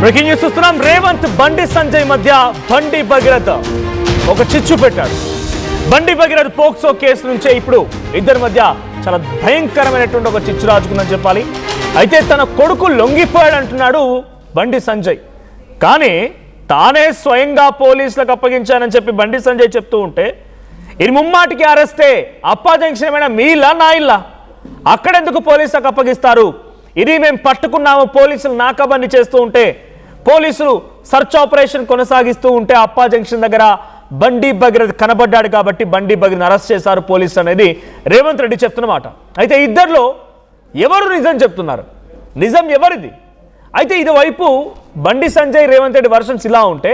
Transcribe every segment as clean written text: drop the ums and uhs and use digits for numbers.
Breaking news చూస్తున్నాం. రేవంత్ బండి సంజయ్ మధ్య బండి భగీరథ ఒక చిచ్చు పెట్టాడు. బండి భగీరథ పోక్సో కేసు నుంచే ఇప్పుడు ఇద్దరి మధ్య చాలా భయంకరమైనటువంటి ఒక చిచ్చు రాజుకుందని చెప్పాలి. అయితే తన కొడుకు లొంగిపోయాడు అంటున్నాడు బండి సంజయ్. కానీ తానే స్వయంగా పోలీసులకు అప్పగించానని చెప్పి బండి సంజయ్ చెప్తూ ఉంటే ఇది ముమ్మాటికి అరెస్టే. అప్పా జంక్షన్ ఏమైనా మీ ఇల్లా నా ఇల్లా? అక్కడెందుకు పోలీసులకు అప్పగిస్తారు? ఇది మేము పట్టుకున్నాము, పోలీసులు నాకాబందీ చేస్తూ ఉంటే పోలీసులు సర్చ్ ఆపరేషన్ కొనసాగిస్తూ ఉంటే అప్పా జంక్షన్ దగ్గర బండి భగీరథ కనబడ్డాడు కాబట్టి బండి భగీరథను అరెస్ట్ చేశారు పోలీసులు అనేది రేవంత్ రెడ్డి చెప్తున్నమాట. అయితే ఇద్దరిలో ఎవరు నిజం చెప్తున్నారు? నిజం ఎవరిది? అయితే ఇది వైపు బండి సంజయ్ రేవంత్ రెడ్డి వర్షన్స్ ఇలా ఉంటే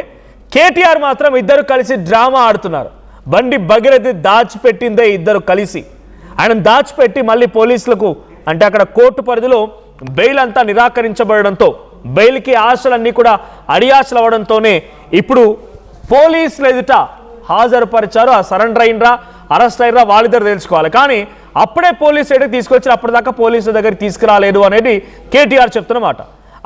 కేటీఆర్ మాత్రం ఇద్దరు కలిసి డ్రామా ఆడుతున్నారు. బండి భగీరథ దాచిపెట్టిందే ఇద్దరు కలిసి, ఆయన దాచిపెట్టి మళ్ళీ పోలీసులకు అంటే అక్కడ కోర్టు పరిధిలో బెయిల్ అంతా నిరాకరించబడడంతో బెయిల్కి ఆశలన్నీ కూడా అడియాశలు అవ్వడంతోనే ఇప్పుడు పోలీసులు ఎదుట హాజరుపరిచారు. ఆ సరెండర్ అయినరా అరెస్ట్ అయినరా వాళ్ళిద్దరు తెలుసుకోవాలి. కానీ అప్పుడే పోలీసు ఎదుటికి తీసుకొచ్చి అప్పటిదాకా పోలీసుల దగ్గరికి తీసుకురాలేదు అనేది కేటీఆర్ చెప్తున్నమాట.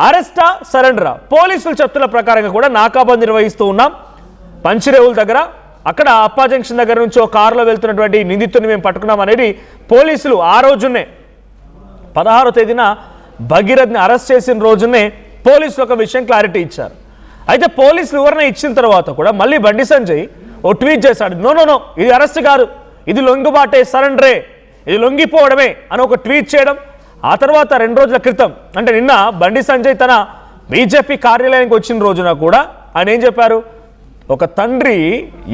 అరెస్టా సరెండరా? పోలీసులు చెప్తున్న ప్రకారంగా కూడా నాకాబందీ నిర్వహిస్తూ ఉన్నాం పంచిరేవుల దగ్గర. అక్కడ అప్పా జంక్షన్ దగ్గర నుంచి ఒక కారులో వెళ్తున్నటువంటి నిందితుడిని మేము పట్టుకున్నాం అనేది పోలీసులు ఆ రోజునే 16వ తేదీన భగీరథ్ని అరెస్ట్ చేసిన రోజునే పోలీసులు ఒక విషయం క్లారిటీ ఇచ్చారు. అయితే పోలీసులు వివరణ ఇచ్చిన తర్వాత కూడా మళ్ళీ బండి సంజయ్ ఓ ట్వీట్ చేశాడు. నో ఇది అరెస్ట్ కాదు, ఇది లొంగుబాటే, సరెండరే, ఇది లొంగిపోవడమే అని ఒక ట్వీట్ చేయడం. ఆ తర్వాత 2 రోజుల క్రితం అంటే నిన్న బండి సంజయ్ తన బీజేపీ కార్యాలయానికి వచ్చిన రోజున కూడా ఆయన ఏం చెప్పారు? ఒక తండ్రి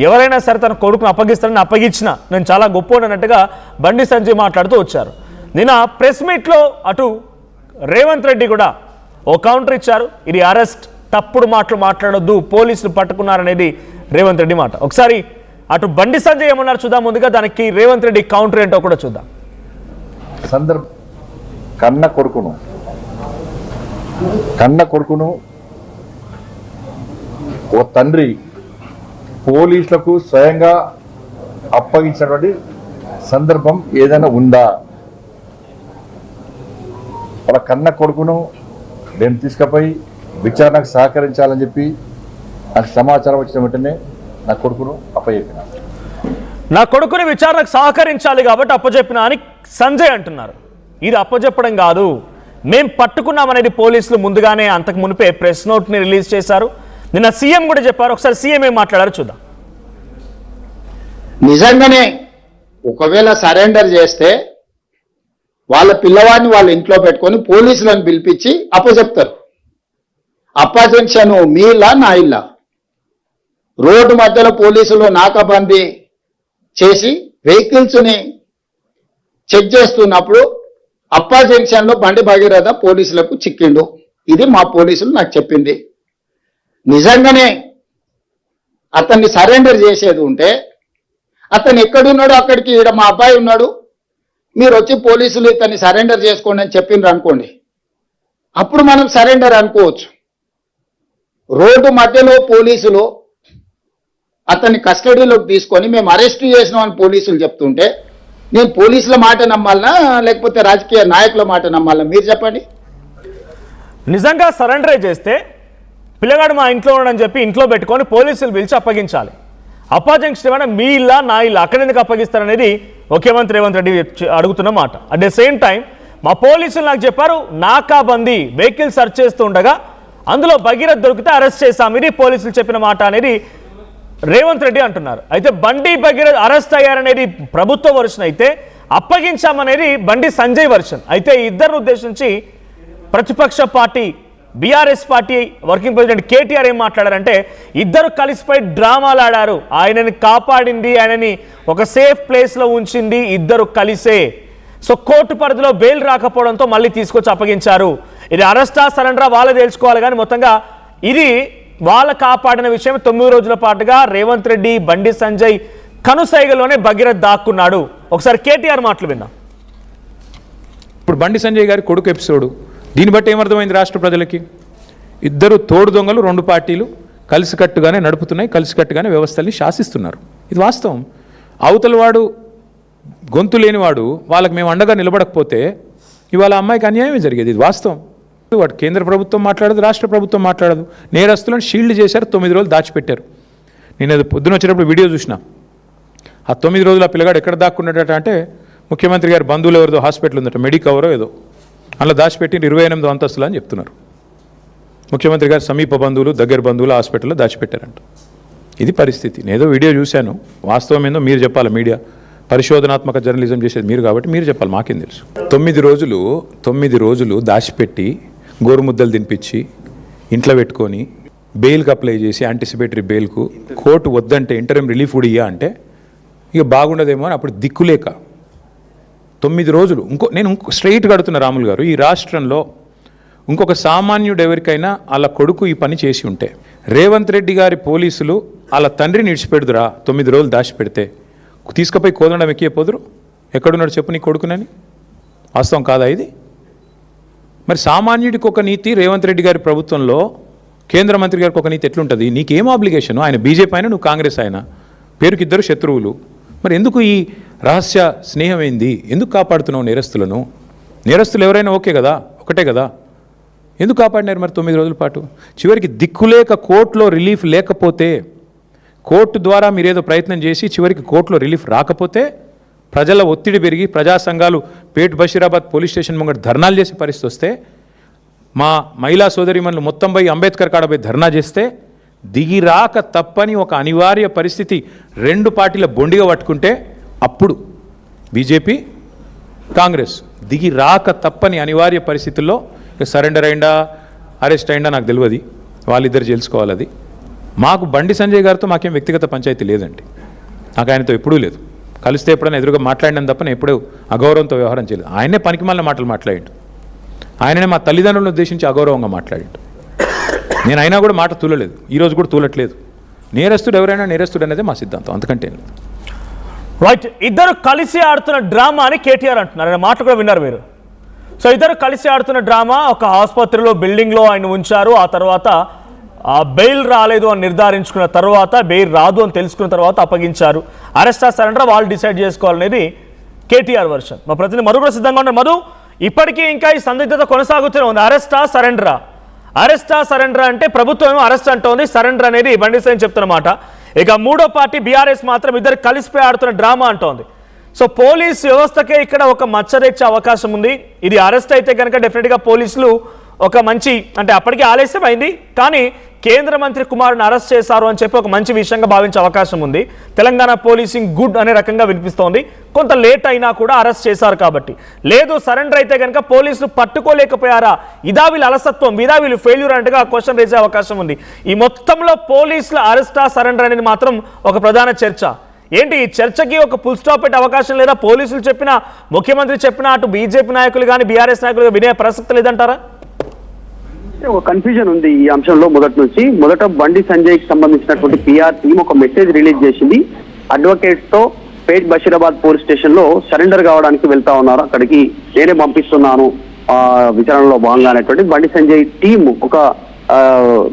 ఎవరైనా సరే తన కొడుకును అప్పగిస్తారని అప్పగించిన నేను చాలా గొప్ప అన్నట్టుగా బండి సంజయ్ మాట్లాడుతూ వచ్చారు. నిన్న ప్రెస్ మీట్లో అటు రేవంత్ రెడ్డి కూడా ఓ కౌంటర్ ఇచ్చారు. ఇది అరెస్ట్, తప్పుడు మాటలు మాట్లాడొద్దు, పోలీసులు పట్టుకున్నారనేది రేవంత్ రెడ్డి మాట. ఒకసారి అటు బండి సంజయ్ ఏమన్నారు చూద్దాం. ముందుగా దానికి రేవంత్ రెడ్డి కౌంటర్ ఏంటో కూడా చూద్దాం. కన్న కొడుకును ఓ తండ్రి పోలీసులకు స్వయంగా అప్పగించినటువంటి సందర్భం ఏదైనా ఉందా? వాళ్ళ కన్న కొడుకును నేను తీసుకుపోయి విచారణకు సహకరించాలని చెప్పి నాకు సమాచారం వచ్చిన వెంటనే నా కొడుకును అప్పచెప్పిన. నా కొడుకుని విచారణకు సహకరించాలి కాబట్టి అప్పచెప్పిన అని సంజయ్ అంటున్నారు. ఇది అప్పచెప్పడం కాదు, మేం పట్టుకున్నామనేది పోలీసులు ముందుగానే అంతకు మునిపే ప్రెస్ నోట్ని రిలీజ్ చేశారు. నిన్న సీఎం కూడా చెప్పారు. ఒకసారి సీఎం ఏం మాట్లాడారు చూద్దాం. నిజంగానే ఒకవేళ సరెండర్ చేస్తే వాళ్ళ పిల్లవాడిని వాళ్ళ ఇంట్లో పెట్టుకొని పోలీసులను పిలిపించి అప్పచెప్తారు. అప్పా జంక్షన్ మీ ఇల్లా నా ఇల్లా? రోడ్డు మధ్యలో పోలీసులు నాకాబందీ చేసి వెహికల్స్ని చెక్ చేస్తున్నప్పుడు అప్పా జంక్షన్లో బండి భగీరథ పోలీసులకు చిక్కిండు. ఇది మా పోలీసులు నాకు చెప్పింది. నిజంగానే అతన్ని సరెండర్ చేసేది ఉంటే అతను ఎక్కడున్నాడో అక్కడికి ఈడ మా అబ్బాయి ఉన్నాడు, మీరు వచ్చి పోలీసులు ఇతన్ని సరెండర్ చేసుకోండి అని చెప్పిండ్రు అనుకోండి, అప్పుడు మనం సరెండర్ అనుకోవచ్చు. రోడ్డు మధ్యలో పోలీసులు అతన్ని కస్టడీలోకి తీసుకొని మేము అరెస్ట్ చేసినాం అని పోలీసులు చెప్తుంటే నేను పోలీసుల మాట నమ్మాలనా లేకపోతే రాజకీయ నాయకుల మాట నమ్మాలనా? మీరు చెప్పండి. నిజంగా సరెండరే చేస్తే పిల్లగాడు మా ఇంట్లో ఉన్నాడని చెప్పి ఇంట్లో పెట్టుకొని పోలీసులు పిలిచి అప్పగించాలి. అప్పా జంక్షన్ ఏమైనా మీ ఇల్లా నా ఇల్లా? అక్కడ ఎందుకు అప్పగిస్తారనేది ముఖ్యమంత్రి రేవంత్ రెడ్డి అడుగుతున్న మాట. అట్ ద సేమ్ టైం మా పోలీసులు నాకు చెప్పారు నాకాబందీ వెహికల్ సెర్చ్ చేస్తూ ఉండగా అందులో భగీరథ్ దొరికితే అరెస్ట్ చేశాం, ఇది పోలీసులు చెప్పిన మాట అనేది రేవంత్ రెడ్డి అంటున్నారు. అయితే బండి భగీరథ్ అరెస్ట్ అయ్యారనేది ప్రభుత్వ వర్షన్ అయితే అప్పగించామనేది బండి సంజయ్ వర్షన్. అయితే ఇద్దరిని ఉద్దేశించి ప్రతిపక్ష party BRS party working president KTR ఏం మాట్లాడారంటే ఇద్దరు కలిసిపోయి డ్రామాలు ఆడారు, ఆయనని కాపాడింది, ఆయనని ఒక సేఫ్ ప్లేస్లో ఉంచింది ఇద్దరు కలిసే. సో కోర్టు పరిధిలో బెయిల్ రాకపోవడంతో మళ్ళీ తీసుకొచ్చి అప్పగించారు. ఇది అరెస్టా సరెండరా వాళ్ళే తెలుసుకోవాలి. కానీ మొత్తంగా ఇది వాళ్ళ కాపాడిన విషయం. 9 రోజుల పాటుగా రేవంత్ రెడ్డి బండి సంజయ్ కనుసైగలోనే భగీరథ్ దాక్కున్నాడు. ఒకసారి కేటీఆర్ మాటలు విన్నాం. ఇప్పుడు బండి సంజయ్ గారి కొడుకు ఎపిసోడు దీన్ని బట్టి ఏమర్థమైంది రాష్ట్ర ప్రజలకి? ఇద్దరు తోడు దొంగలు, 2 పార్టీలు కలిసికట్టుగానే నడుపుతున్నాయి, కలిసికట్టుగానే వ్యవస్థల్ని శాసిస్తున్నారు. ఇది వాస్తవం. అవతల వాడు గొంతు లేనివాడు వాళ్ళకి మేము అండగా నిలబడకపోతే ఇవాళ అమ్మాయికి అన్యాయమే జరిగేది. ఇది వాస్తవం. వాడు కేంద్ర ప్రభుత్వం మాట్లాడదు, రాష్ట్ర ప్రభుత్వం మాట్లాడదు. నేరస్తులను షీల్డ్ చేశారు, 9 రోజులు దాచిపెట్టారు. నేను అది పొద్దున వచ్చినప్పుడు వీడియో చూసిన. ఆ 9 రోజులు ఆ పిల్లగాడు ఎక్కడ దాక్కున్నాడట అంటే ముఖ్యమంత్రి గారి బంధువులు ఎవరిదో హాస్పిటల్ ఉందట, మెడికవరో ఏదో, అలా దాచిపెట్టి 28వ అంతస్తులు అని చెప్తున్నారు. ముఖ్యమంత్రి గారు సమీప బంధువులు, దగ్గర బంధువులు హాస్పిటల్లో దాచిపెట్టారంట. ఇది పరిస్థితి. నేను ఏదో వీడియో చూశాను, వాస్తవం ఏందో మీరు చెప్పాలి. మీడియా పరిశోధనాత్మక జర్నలిజం చేసేది మీరు కాబట్టి మీరు చెప్పాలి, మాకేం తెలుసు. 9 రోజులు దాచిపెట్టి గోరుముద్దలు తినిపించి ఇంట్లో పెట్టుకొని బెయిల్కి అప్లై చేసి యాంటిసిపేటరీ బెయిల్కు కోర్టు వద్దంటే ఇంటర్మ్ రిలీఫ్ కూడా ఇయ్యా అంటే ఇక బాగుండదేమో అని అప్పుడు దిక్కులేక 9 రోజులు. నేను స్ట్రైట్గా అడుగుతున్న రాములు గారు, ఈ రాష్ట్రంలో ఇంకొక సామాన్యుడు ఎవరికైనా వాళ్ళ కొడుకు ఈ పని చేసి ఉంటే రేవంత్ రెడ్డి గారి పోలీసులు వాళ్ళ తండ్రిని విడిచిపెడుదురా? 9 రోజులు దాచిపెడితే తీసుకుపోయి కోదండం ఎక్కిపోదురు? ఎక్కడున్నాడు చెప్పు నీ కొడుకునని? వాస్తవం కాదా ఇది? మరి సామాన్యుడికి ఒక నీతి రేవంత్ రెడ్డి గారి ప్రభుత్వంలో, కేంద్ర మంత్రి గారికి ఒక నీతి ఎట్లుంటుంది? నీకేం ఆబ్లిగేషను? ఆయన బీజేపీ అయినా నువ్వు కాంగ్రెస్ అయినా, పేరుకి ఇద్దరు శత్రువులు. మరి ఎందుకు ఈ రహస్య స్నేహం ఏంది? ఎందుకు కాపాడుతున్నావు నేరస్తులను? నేరస్తులు ఎవరైనా ఓకే కదా, ఒకటే కదా, ఎందుకు కాపాడినారు మరి 9 రోజుల పాటు? చివరికి దిక్కులేక కోర్టులో రిలీఫ్ లేకపోతే, కోర్టు ద్వారా మీరేదో ప్రయత్నం చేసి చివరికి కోర్టులో రిలీఫ్ రాకపోతే ప్రజల ఒత్తిడి పెరిగి ప్రజా సంఘాలు పేట్ బషీరాబాద్ పోలీస్ స్టేషన్ ముంగట ధర్నాలు చేసే పరిస్థితి వస్తే, మా మహిళా సోదరిమణులు మొత్తం పోయి అంబేద్కర్ కాడ పోయి ధర్నా చేస్తే దిగి రాక తప్పని ఒక అనివార్య పరిస్థితి 2 పార్టీల బొండిగా పట్టుకుంటే అప్పుడు బీజేపీ కాంగ్రెస్ దిగి రాక తప్పని అనివార్య పరిస్థితుల్లో సరెండర్ అయిందా అరెస్ట్ అయిందా నాకు తెలియదు, వాళ్ళిద్దరు తెలుసుకోవాలి. అది మాకు బండి సంజయ్ గారితో మాకేం వ్యక్తిగత పంచాయతీ లేదండి, నాకు ఆయనతో ఎప్పుడూ లేదు. కలిస్తే ఎప్పుడైనా ఎదురుగా మాట్లాడిన తప్ప నేను ఎప్పుడూ అగౌరవంతో వ్యవహారం చేయలేదు. ఆయనే పనికిమాలిన మాటలు మాట్లాడిండు, ఆయననే మా తల్లిదండ్రులను ఉద్దేశించి అగౌరవంగా మాట్లాడిండు. నేను అయినా కూడా మాట తూలలేదు, ఈరోజు కూడా తూలట్లేదు. నేరస్తుడు ఎవరైనా నేరస్తుడు అనేది మా సిద్ధాంతం, అంతకంటే. రైట్, ఇద్దరు కలిసి ఆడుతున్న డ్రామా అని కేటీఆర్ అంటున్నారు. ఆయన మాట కూడా విన్నారు మీరు. సో ఇద్దరు కలిసి ఆడుతున్న డ్రామా, ఒక ఆసుపత్రిలో బిల్డింగ్లో ఆయన ఉంచారు, ఆ తర్వాత బెయిల్ రాలేదు అని నిర్ధారించుకున్న తర్వాత, బెయిల్ రాదు అని తెలుసుకున్న తర్వాత అప్పగించారు. అరెస్టా సరెండర్ వాళ్ళు డిసైడ్ చేసుకోవాలనేది కేటీఆర్ వర్షన్. మా ప్రతినిధి మధు కూడా సిద్ధంగా ఉన్నారు. మధు, ఇప్పటికీ ఇంకా ఈ సందిగ్ధత కొనసాగుతూనే ఉంది. అరెస్టా సరెండరా? అరెస్టా సరెండర్ అంటే ప్రభుత్వం అరెస్ట్ అంటోంది, సరెండర్ అనేది బండి సంజయ్ చెప్తున్నమాట. ఇక మూడో పార్టీ బీఆర్ఎస్ మాత్రం ఇద్దరు కలిసిపోయి ఆడుతున్న డ్రామా అంటోంది. సో పోలీస్ వ్యవస్థకే ఇక్కడ ఒక మచ్చ తెచ్చే అవకాశం ఉంది. ఇది అరెస్ట్ అయితే కనుక డెఫినెట్గా పోలీసులు ఒక మంచి, అంటే అప్పటికే ఆలస్యం అయింది కానీ కేంద్ర మంత్రి కుమారుని అరెస్ట్ చేశారు అని చెప్పి ఒక మంచి విషయంగా భావించే అవకాశం ఉంది. తెలంగాణ పోలీసింగ్ గుడ్ అనే రకంగా వినిపిస్తోంది. కొంత లేట్ అయినా కూడా అరెస్ట్ చేశారు కాబట్టి. లేదు సరెండర్ అయితే కనుక పోలీసులు పట్టుకోలేకపోయారా, ఇదా వీళ్ళ అలసత్వం, ఇదా వీళ్ళు ఫెయిల్యూర్ అంటగా క్వశ్చన్ రేసే అవకాశం ఉంది. ఈ మొత్తంలో పోలీసుల అరెస్టా సరెండర్ అనేది మాత్రం ఒక ప్రధాన చర్చ. ఏంటి ఈ చర్చకి ఒక ఫుల్ స్టాప్ పెట్టే అవకాశం లేదా? పోలీసులు చెప్పినా, ముఖ్యమంత్రి చెప్పినా, అటు బీజేపీ నాయకులు కానీ బీఆర్ఎస్ నాయకులు వినే ప్రసక్తి లేదంటారా? ఒక కన్ఫ్యూజన్ ఉంది ఈ అంశంలో. మొదట బండి సంజయ్ కి సంబంధించినటువంటి పిఆర్ టీమ్ ఒక మెసేజ్ రిలీజ్ చేసింది. అడ్వకేట్స్ తో పేట్ బషీరాబాద్ పోలీస్ స్టేషన్ లో సరెండర్ కావడానికి వెళ్తా ఉన్నారు, అక్కడికి నేనే పంపిస్తున్నాను విచారణలో భాగంగా అనేటువంటి బండి సంజయ్ టీమ్ ఒక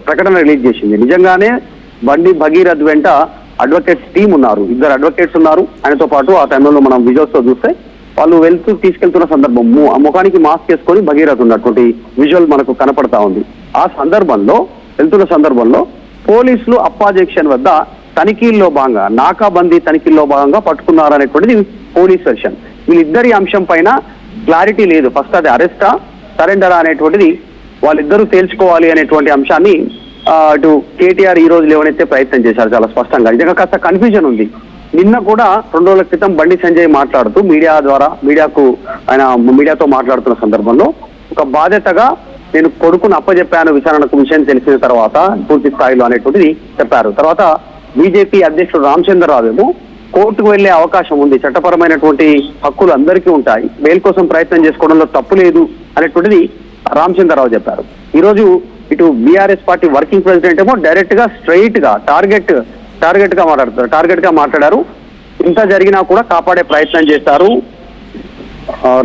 ప్రకటన రిలీజ్ చేసింది. నిజంగానే బండి భగీరథ్ వెంట అడ్వకేట్స్ టీమ్ ఉన్నారు, 2 అడ్వకేట్స్ ఉన్నారు ఆయనతో పాటు. ఆ టైంలో మనం విజువల్స్ తో చూస్తే వాళ్ళు తీసుకెళ్తున్న సందర్భం ముఖానికి మాస్క్ వేసుకొని భగీరథ్ ఉన్నటువంటి విజువల్ మనకు కనపడతా ఉంది. ఆ సందర్భంలో వెళ్తున్న సందర్భంలో పోలీసులు అప్పా జంక్షన్ వద్ద తనిఖీల్లో భాగంగా, నాకాబందీ తనిఖీల్లో భాగంగా పట్టుకున్నారనేటువంటిది పోలీస్ వెర్షన్. వీళ్ళిద్దరి అంశం పైన క్లారిటీ లేదు. ఫస్ట్ అది అరెస్టా సరెండరా అనేటువంటిది వాళ్ళిద్దరూ తేల్చుకోవాలి అనేటువంటి అంశాన్ని అటు కేటీఆర్ ఈ రోజు లేవనెత్తే ప్రయత్నం చేశారు చాలా స్పష్టంగా. నిజంగా కాస్త కన్ఫ్యూజన్ ఉంది. నిన్న కూడా 2 రోజుల క్రితం బండి సంజయ్ మాట్లాడుతూ మీడియాతో మాట్లాడుతున్న సందర్భంలో ఒక బాధ్యతగా నేను కొడుకును అప్పచెప్పాను విచారణకు విషయం తెలిసిన తర్వాత పూర్తి స్థాయిలో అనేటువంటిది చెప్పారు. తర్వాత బీజేపీ అధ్యక్షుడు రామచంద్రరావు ఏమో కోర్టుకు వెళ్లే అవకాశం ఉంది, చట్టపరమైనటువంటి హక్కులు అందరికీ ఉంటాయి, బెయిల్ కోసం ప్రయత్నం చేసుకోవడంలో తప్పు లేదు అనేటువంటిది రామచంద్రరావు చెప్పారు. ఈ రోజు ఇటు బీఆర్ఎస్ పార్టీ వర్కింగ్ ప్రెసిడెంట్ ఏమో డైరెక్ట్ గా స్ట్రైట్ గా టార్గెట్ గా మాట్లాడారు. ఇంత జరిగినా కూడా కాపాడే ప్రయత్నం చేస్తారు.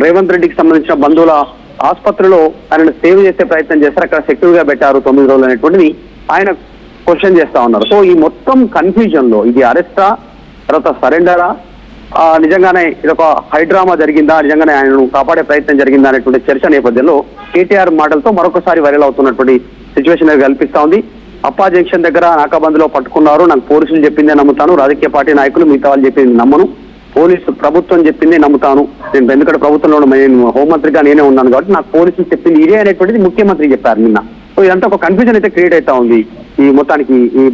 రేవంత్ రెడ్డికి సంబంధించిన బంధువుల ఆసుపత్రిలో ఆయనను సేవ్ చేసే ప్రయత్నం చేస్తారు, అక్కడ సెక్యూర్ గా పెట్టారు 9 రోజులు అనేటువంటిది ఆయన క్వశ్చన్ చేస్తా ఉన్నారు. సో ఈ మొత్తం కన్ఫ్యూజన్ లో ఇది అరెస్టా, తర్వాత సరెండరా, నిజంగానే ఇదొక హైడ్రామా జరిగిందా, నిజంగానే ఆయనను కాపాడే ప్రయత్నం జరిగిందా అనేటువంటి చర్చ నేపథ్యంలో కేటీఆర్ మాటలతో మరొకసారి వైరల్ అవుతున్నటువంటి సిచ్యువేషన్ కల్పిస్తా ఉంది. అప్పా జంక్షన్ దగ్గర నాకాబంద్లో పట్టుకున్నారు, నాకు పోలీసులు చెప్పిందే నమ్ముతాను, రాజకీయ పార్టీ నాయకులు మిగతా వాళ్ళు చెప్పింది నమ్మను, ప్రభుత్వం చెప్పిందే నమ్ముతాను, నేను ఎందుకంటే ప్రభుత్వంలో నేను హోంమంత్రిగా నేనే ఉన్నాను కాబట్టి నాకు పోలీసులు చెప్పింది ఇదే అనేటువంటిది ముఖ్యమంత్రి చెప్పారు నిన్న. సో ఇదంతా ఒక కన్ఫ్యూజన్ అయితే క్రియేట్ అవుతా ఉంది. ఈ మొత్తానికి ఈ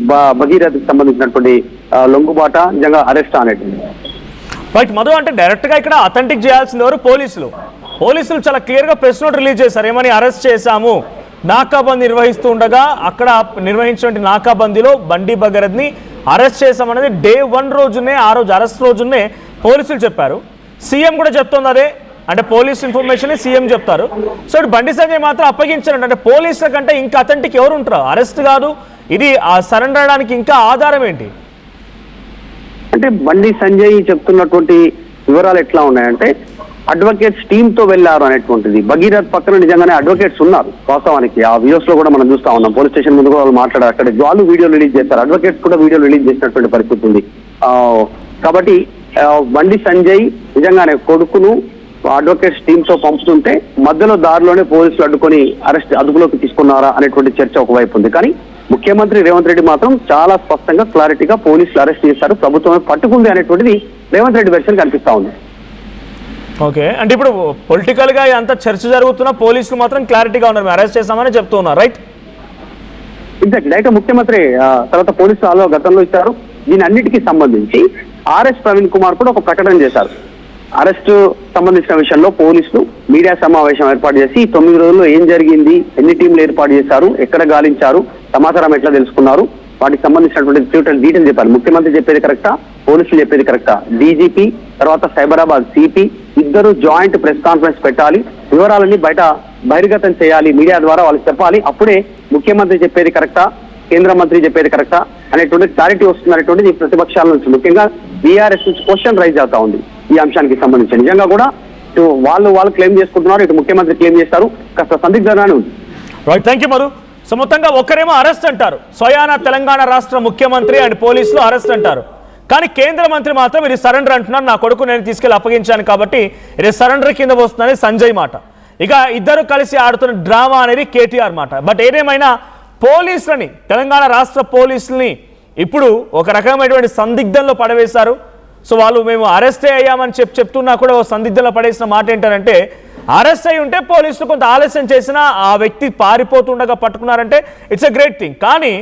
భగీరథకి సంబంధించినటువంటి లొంగుబాట నిజంగా అరెస్ట్ అనేటువంటి రైట్ మధు, అంటే డైరెక్ట్ గా ఇక్కడ అథెంటిక్ చేయాల్సింది ఎవరు? పోలీసులు చాలా క్లియర్ గా ప్రెస్ నోట్ రిలీజ్ చేశారు. ఏమని? అరెస్ట్ చేశాము, నాకాబందీ నిర్వహిస్తూ ఉండగా అక్కడ నిర్వహించినటువంటి నాకాబందీలో బండి భగీరథ్ని అరెస్ట్ చేశామనేది డే 1 రోజునే, ఆ రోజు అరెస్ట్ రోజునే పోలీసులు చెప్పారు. సీఎం కూడా చెప్తోంది అదే, అంటే పోలీస్ ఇన్ఫర్మేషన్ సీఎం చెప్తారు. సో ఇటు బండి సంజయ్ మాత్రం అప్పగించారంట. అంటే పోలీసుల కంటే ఇంకా అథెంటిక్ ఎవరు ఉంటారు? అరెస్ట్ కాదు, ఇది సరెండర్ అవడానికి ఇంకా ఆధారం ఏంటి? అంటే బండి సంజయ్ చెప్తున్నటువంటి వివరాలు ఎట్లా ఉన్నాయంటే అడ్వకేట్స్ టీమ్ తో వెళ్లారు అనేటువంటిది. భగీరథ్ పక్కన నిజంగానే అడ్వకేట్స్ ఉన్నారు వాస్తవానికి. ఆ వీడియోస్ లో కూడా మనం చూస్తా ఉన్నాం. పోలీస్ స్టేషన్ ముందు కూడా వాళ్ళు మాట్లాడారు, అక్కడ వాళ్ళు వీడియో రిలీజ్ చేస్తారు, అడ్వకేట్స్ కూడా వీడియో రిలీజ్ చేసినటువంటి పరిస్థితి ఉంది. కాబట్టి బండి సంజయ్ నిజంగానే కొడుకును అడ్వకేట్స్ టీమ్ తో పంపుతుంటే మధ్యలో దారిలోనే పోలీసులు అడ్డుకొని అదుపులోకి తీసుకున్నారా అనేటువంటి చర్చ ఒకవైపు ఉంది. కానీ ముఖ్యమంత్రి రేవంత్ రెడ్డి మాత్రం చాలా స్పష్టంగా క్లారిటీగా పోలీసులు అరెస్ట్ చేశారు, ప్రభుత్వమే పట్టుకుంది అనేటువంటిది రేవంత్ రెడ్డి వెర్షన్ కనిపిస్తా ఉంది. ఓకే, అంటే ఇప్పుడు పొలిటికల్ గా అంత చర్చ జరుగుతున్నా పోలీసులు మాత్రం క్లారిటీగా ఉన్నారు, అరెస్ట్ చేశామని చెప్తూ ఉన్నారు, రైట్? ఎగ్జాక్ట్. అయితే ముఖ్యమంత్రి తర్వాత పోలీసులు గతంలో ఇచ్చారు. దీని అన్నిటికీ సంబంధించి ఆర్ఎస్ ప్రవీణ్ కుమార్ కూడా ఒక ప్రకటన చేశారు. అరెస్టు సంబంధించిన విషయంలో పోలీసులు మీడియా సమావేశం ఏర్పాటు చేసి 9 రోజుల్లో ఏం జరిగింది, ఎన్ని టీంలు ఏర్పాటు చేశారు, ఎక్కడ గాలించారు, సమాచారం ఎట్లా తెలుసుకున్నారు, వాటికి సంబంధించినటువంటి డీటెయిల్ చెప్పారు. ముఖ్యమంత్రి చెప్పేది కరెక్టా, పోలీసులు చెప్పేది కరెక్టా, డీజీపీ తర్వాత సైబరాబాద్ సిపి ఇద్దరు జాయింట్ ప్రెస్ కాన్ఫరెన్స్ పెట్టాలి, వివరాలన్నీ బహిర్గతం చేయాలి, మీడియా ద్వారా వాళ్ళకి చెప్పాలి, అప్పుడే ముఖ్యమంత్రి చెప్పేది కరెక్టా, కేంద్ర మంత్రి చెప్పేది కరెక్టా అనేటువంటి క్లారిటీ వస్తున్నటువంటిది ప్రతిపక్షాల నుంచి, ముఖ్యంగా బీఆర్ఎస్ నుంచి క్వశ్చన్ రైజ్ అవుతా ఉంది ఈ అంశానికి సంబంధించి. నిజంగా కూడా ఇటు వాళ్ళు క్లెయిమ్ చేసుకుంటున్నారు, ఇటు ముఖ్యమంత్రి క్లెయిమ్ చేస్తారు, కాస్త సందిగ్ధంగానే ఉంది. Right, thank you Madhu. So మొత్తంగా ఒక్కరేమో అరెస్ట్ అంటారు, స్వయాన తెలంగాణ రాష్ట్ర ముఖ్యమంత్రి అండ్ పోలీసులు అరెస్ట్ అంటారు, కానీ కేంద్ర మంత్రి మాత్రం ఇది సరెండర్ అంటున్నారు, నా కొడుకు నేను తీసుకెళ్లి అప్పగించాను కాబట్టి ఇది సరెండర్ కింద వస్తుందని సంజయ్ మాట. ఇక ఇద్దరు కలిసి ఆడుతున్న డ్రామా అనేది కేటీఆర్ మాట. బట్ ఏదేమైనా పోలీసులని, తెలంగాణ రాష్ట్ర పోలీసుల్ని ఇప్పుడు ఒక రకమైనటువంటి సందిగ్ధంలో పడవేశారు. సో వాళ్ళు మేము అరెస్ట్ అయ్యామని చెప్తున్నా కూడా ఓ సందిగ్ధంలో పడేసిన మాట ఏంటంటే, అరెస్ట్ అయి ఉంటే పోలీసులు కొంత ఆలస్యం చేసినా ఆ వ్యక్తి పారిపోతుండగా పట్టుకున్నారంటే ఇట్స్ ఎ గ్రేట్ థింగ్, కానీ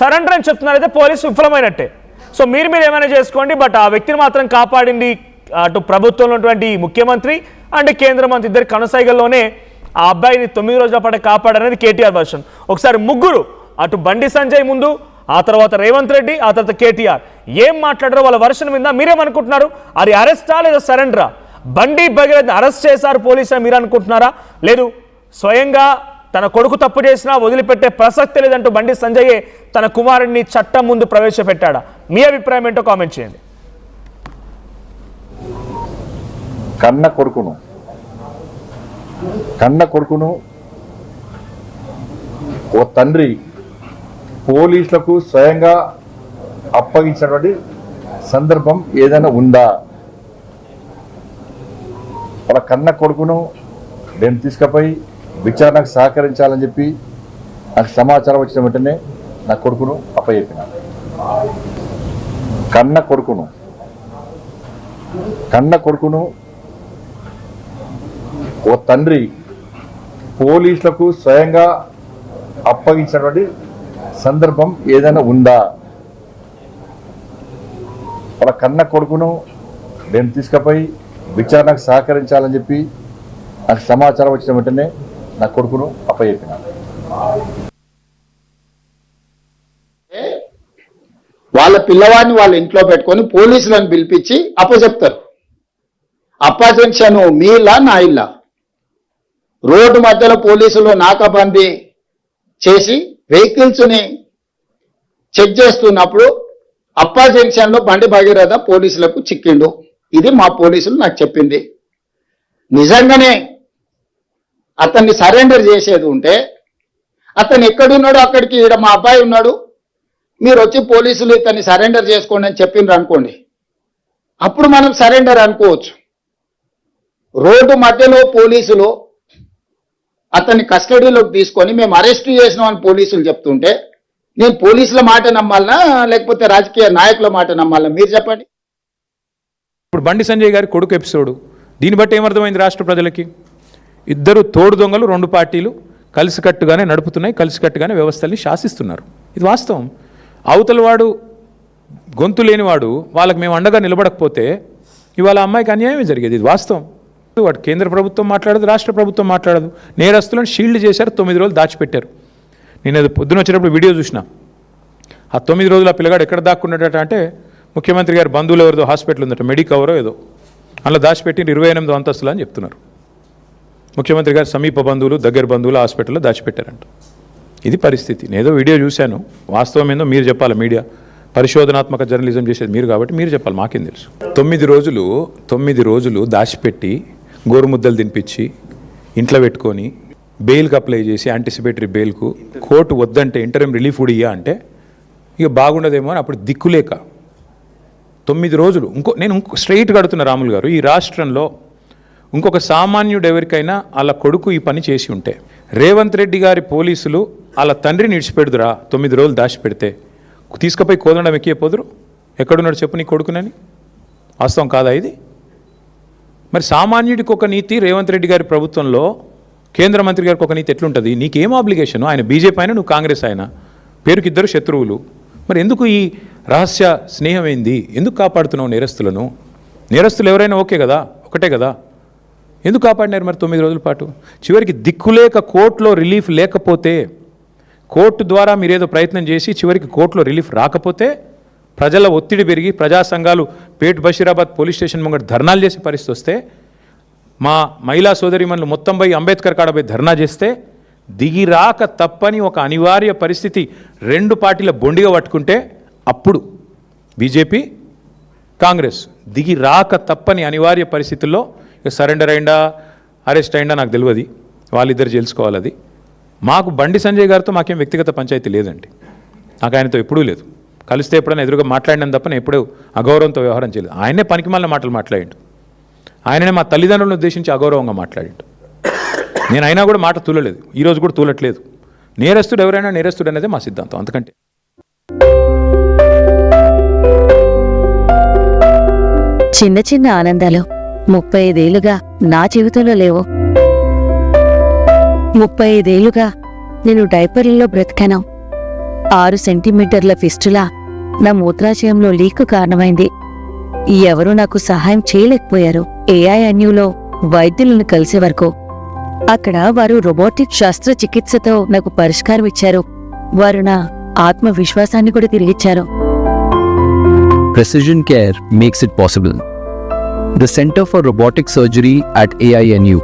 సరెండర్ అని చెప్తున్నారైతే పోలీసు విఫలమైనట్టే. సో మీరు ఏమైనా చేసుకోండి, బట్ ఆ వ్యక్తిని మాత్రం కాపాడింది అటు ప్రభుత్వంలో ఉన్నటువంటి ముఖ్యమంత్రి అండ్ కేంద్ర మంత్రి ఇద్దరి కనసాయిగల్లోనే ఆ అబ్బాయిని 9 రోజుల పాటు కాపాడనేది కేటీఆర్ వర్షన్. ఒకసారి ముగ్గురు, అటు బండి సంజయ్ ముందు, ఆ తర్వాత రేవంత్ రెడ్డి, ఆ తర్వాత కేటీఆర్ ఏం మాట్లాడారో వాళ్ళ వర్షన్ మీద మీరేమనుకుంటున్నారు? అది అరెస్టా లేదా సరెండరా? బండి భగీరథ్ అరెస్ట్ చేశారు పోలీసులు మీరు అనుకుంటున్నారా? లేదు స్వయంగా తన కొడుకు తప్పు చేసినా వదిలిపెట్టే ప్రసక్తి లేదంటూ బండి సంజయ్ తన కుమారుడిని చట్టం ముందు ప్రవేశపెట్టాడా? మీ అభిప్రాయం ఏంటో కామెంట్ చేయండి. కన్న కొడుకును ఓ తండ్రి పోలీసులకు స్వయంగా అప్పగించినటువంటి సందర్భం ఏదైనా ఉందా? వాళ్ళ కన్న కొడుకును నేను తీసుకుపోయి విచారణకు సహకరించాలని చెప్పి నాకు సమాచారం వచ్చిన వెంటనే నా కొడుకును అప్పచెప్పిన. కన్న కొడుకును ఓ తండ్రి పోలీసులకు స్వయంగా అప్పగించినటువంటి సందర్భం ఏదైనా ఉందా? వాళ్ళ కన్న కొడుకును నేను తీసుకుపోయి విచారణకు సహకరించాలని చెప్పి నాకు సమాచారం వచ్చిన వెంటనే నా కొడుకును అప్పచెప్పిన. వాళ్ళ పిల్లవాడిని వాళ్ళ ఇంట్లో పెట్టుకొని పోలీసులను పిలిపించి అప్పచెప్తారు. అప్పజెన్షన్ మీ ఇల్లా నా ఇల్లా? రోడ్డు మధ్యలో పోలీసులు నాకాబందీ చేసి వెహికల్స్ని చెక్ చేస్తున్నప్పుడు అప్పా జంక్షన్లో బండి భగీరథ పోలీసులకు చిక్కిండు. ఇది మా పోలీసులు నాకు చెప్పింది. నిజంగానే అతన్ని సరెండర్ చేసేది ఉంటే అతను ఎక్కడున్నాడో అక్కడికి ఈడ మా అబ్బాయి ఉన్నాడు, మీరు వచ్చి పోలీసులు ఇతన్ని సరెండర్ చేసుకోండి అని చెప్పిండ్రు అనుకోండి, అప్పుడు మనం సరెండర్ అనుకోవచ్చు. రోడ్డు మధ్యలో పోలీసులు అతన్ని కస్టడీలోకి తీసుకొని మేము అరెస్ట్ చేసినాం అని పోలీసులు చెప్తుంటే నేను పోలీసుల మాట నమ్మాలనా లేకపోతే రాజకీయ నాయకుల మాట నమ్మాలనా మీరు చెప్పండి. ఇప్పుడు బండి సంజయ్ గారి కొడుకు ఎపిసోడు, దీన్ని బట్టి ఏమర్థమైంది రాష్ట్ర ప్రజలకి? ఇద్దరు తోడు దొంగలు, రెండు పార్టీలు కలిసికట్టుగానే నడుపుతున్నాయి, కలిసికట్టుగానే వ్యవస్థల్ని శాసిస్తున్నారు. ఇది వాస్తవం. అవతల వాడు గొంతు లేనివాడు వాళ్ళకి మేము అండగా నిలబడకపోతే ఇవాళ అమ్మాయికి అన్యాయమే జరిగేది. ఇది వాస్తవం. వాడు కేంద్ర ప్రభుత్వం మాట్లాడదు, రాష్ట్ర ప్రభుత్వం మాట్లాడదు. నేరస్తులను షీల్డ్ చేశారు, 9 రోజులు దాచిపెట్టారు. నేను అది పొద్దున వచ్చినప్పుడు వీడియో చూసిన. ఆ 9 రోజులు ఆ పిల్లగాడు ఎక్కడ దాక్కున్నాడట అంటే ముఖ్యమంత్రి గారి బంధువులు ఎవరిదో హాస్పిటల్ ఉందట, మెడికవరో ఏదో, అలా దాచిపెట్టి 28వ అంతస్తులు అని చెప్తున్నారు. ముఖ్యమంత్రి గారు సమీప బంధువులు, దగ్గర బంధువులు హాస్పిటల్లో దాచిపెట్టారంట. ఇది పరిస్థితి. నేనేదో వీడియో చూశాను, వాస్తవం ఏందో మీరు చెప్పాలి. మీడియా పరిశోధనాత్మక జర్నలిజం చేసేది మీరు కాబట్టి మీరు చెప్పాలి, మాకేం తెలుసు. 9 రోజులు దాచిపెట్టి గోరుముద్దలు తినిపించి ఇంట్లో పెట్టుకొని బెయిల్కి అప్లై చేసి యాంటిసిపేటరీ బెయిల్కు కోర్టు వద్దంటే ఇంటర్మ్ రిలీఫ్ కూడా ఇయ్యా అంటే ఇక బాగుండదేమో అని అప్పుడు దిక్కులేక 9 రోజులు. నేను స్ట్రైట్గా అడుగుతున్న రాములు గారు, ఈ రాష్ట్రంలో ఇంకొక సామాన్యుడు ఎవరికైనా వాళ్ళ కొడుకు ఈ పని చేసి ఉంటే రేవంత్ రెడ్డి గారి పోలీసులు వాళ్ళ తండ్రిని విడిచిపెడుదురా? 9 రోజులు దాచిపెడితే తీసుకుపోయి కోదండం ఎక్కిపోదురు? ఎక్కడున్నాడు చెప్పు నీ కొడుకునని? వాస్తవం కాదా ఇది? మరి సామాన్యుడికి ఒక నీతి రేవంత్ రెడ్డి గారి ప్రభుత్వంలో, కేంద్ర మంత్రి గారికి ఒక నీతి ఎట్లుంటుంది? నీకేం ఆబ్లిగేషను? ఆయన బీజేపీ అయినా నువ్వు కాంగ్రెస్ అయినా, పేరుకి ఇద్దరు శత్రువులు. మరి ఎందుకు ఈ రహస్య స్నేహం ఏంది? ఎందుకు కాపాడుతున్నావు నేరస్తులను? నేరస్తులు ఎవరైనా ఓకే కదా, ఒకటే కదా, ఎందుకు కాపాడినారు మరి 9 రోజుల పాటు? చివరికి దిక్కులేక కోర్టులో రిలీఫ్ లేకపోతే, కోర్టు ద్వారా మీరేదో ప్రయత్నం చేసి చివరికి కోర్టులో రిలీఫ్ రాకపోతే ప్రజల ఒత్తిడి పెరిగి ప్రజా సంఘాలు పేట్ బషీరాబాద్ పోలీస్ స్టేషన్ ముంగట ధర్నాలు చేసే పరిస్థితి వస్తే, మా మహిళా సోదరిమణులు మొత్తం పోయి అంబేద్కర్ కాడ పోయి ధర్నా చేస్తే దిగి రాక తప్పని ఒక అనివార్య పరిస్థితి 2 పార్టీల బొండిగా పట్టుకుంటే అప్పుడు బీజేపీ కాంగ్రెస్ దిగి రాక తప్పని అనివార్య పరిస్థితుల్లో సరెండర్ అయిందా అరెస్ట్ అయిందా నాకు తెలియదు, వాళ్ళిద్దరు తెలుసుకోవాలి. అది మాకు బండి సంజయ్ గారితో మాకేం వ్యక్తిగత పంచాయతీ లేదండి. నాకు ఆయనతో ఎప్పుడూ లేదు. కలిస్తే ఎప్పుడైనా ఎదురుగా మాట్లాడిన తప్ప నేను ఎప్పుడూ అగౌరవంతో వ్యవహారం చేయలేదు. ఆయనే పనికిమాలిన మాటలు మాట్లాడిండు. ఆయననే మా తల్లిదండ్రులను ఉద్దేశించి అగౌరవంగా మాట్లాడిండు. నేను అయినా కూడా మాట తూలలేదు, ఈరోజు కూడా తూలట్లేదు. నేరస్తుడు ఎవరైనా నేరస్తుడు అనేది మా సిద్ధాంతం. అంతకంటే చిన్న చిన్న ఆనందాలు 35 ఏళ్లుగా నా జీవితంలో లేవు. 35 ఏళ్లుగా నేను డైపర్లలో బ్రతికాను. 6 సెంటీమీటర్ల ఫిస్టులా నా మూత్రాశయంలో లీకు కారణమైంది. ఎవరూ నాకు సహాయం చేయలేకపోయారు. ఏఐఎన్యూలో వైద్యులను కలిసే వరకు. అక్కడ వారు రోబోటిక్ శస్త్రచికిత్సతో నాకు పరిష్కారం ఇచ్చారు. వారు నా ఆత్మవిశ్వాసాన్ని కూడా తిరిగిచ్చారు. Precision Care makes it possible. The Center for Robotic Surgery at AINU